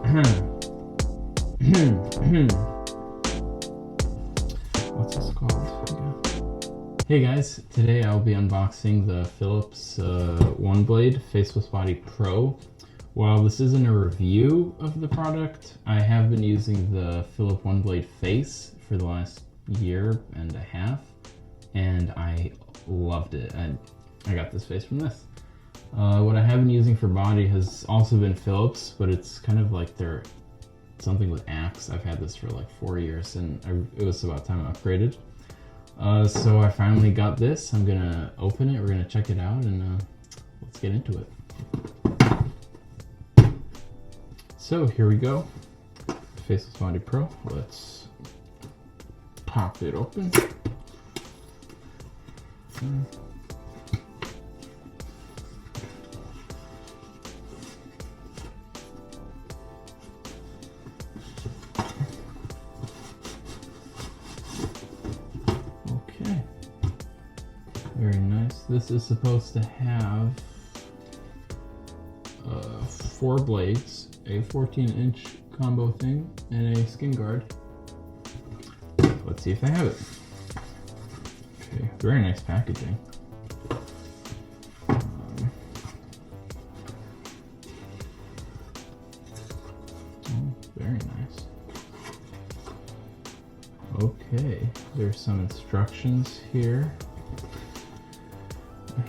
What's this called? Yeah. Hey guys, today I'll be unboxing the Philips OneBlade Faceless Body Pro. While this isn't a review of the product, I have been using the Philips OneBlade Face for the last year and a half, and I loved it. I got this face from this. What I have been using for body has also been Philips, but it's kind of like their something with Axe. I've had this for like 4 years, and it was about time I upgraded. So I finally got this. I'm gonna open it, we're gonna check it out, and let's get into it. So here we go. Faceless Body Pro. Let's pop it open. Okay. Very nice. This is supposed to have 4 blades, a 14-inch combo thing, and a skin guard. Let's see if I have it. Okay, very nice packaging. Very nice. Okay, there's some instructions here.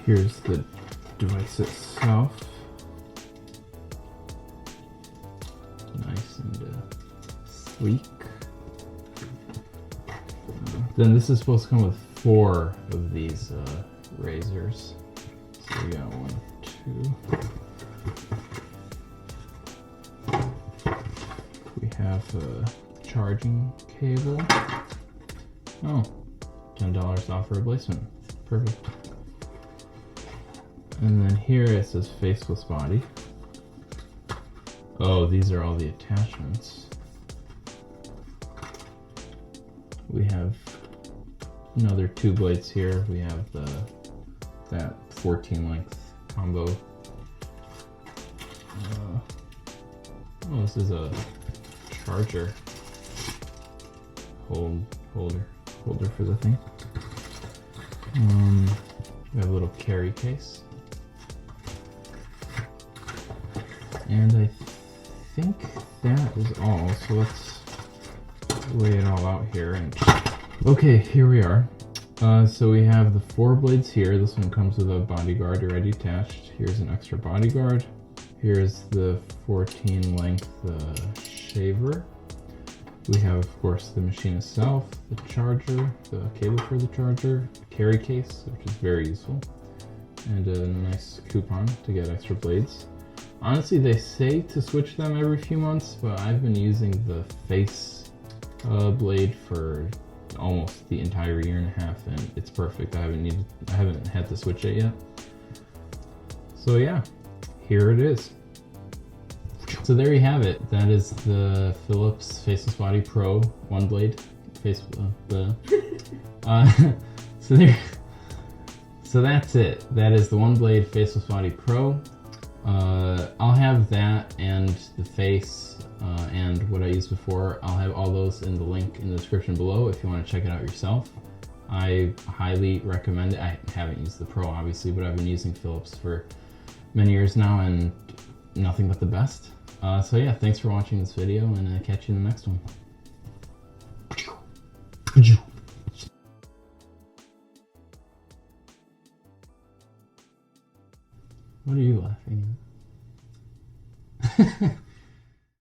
Here's the device itself. Nice and sleek. Then this is supposed to come with 4 of these razors. So we got 1, 2. We have a charging cable. Oh, $10 off for replacement. Perfect. And then here it says Faceless Body. Oh, these are all the attachments. We have another 2 blades here. We have that 14 length combo. Oh, this is a charger holder for the thing. We have a little carry case, and I think that is all. So let's lay it all out here. And okay, here we are. So we have the 4 blades here. This one comes with a bodyguard already attached. Here's an extra bodyguard. Here's the 14 length shaver. We have, of course, the machine itself, the charger, the cable for the charger, a carry case, which is very useful, and a nice coupon to get extra blades. Honestly, they say to switch them every few months, but I've been using the face blade for almost the entire year and a half, and it's perfect. I haven't had to switch it yet. So yeah, here it is. So there you have it. That is the Philips Faceless Body Pro OneBlade So that's it. That is the OneBlade Faceless Body Pro. I'll have that and the face and what I used before. I'll have all those in the link in the description below if you want to check it out yourself. I highly recommend it. I haven't used the Pro obviously, but I've been using Philips for many years now and nothing but the best. So yeah, thanks for watching this video, and I'll catch you in the next one. What are you laughing at?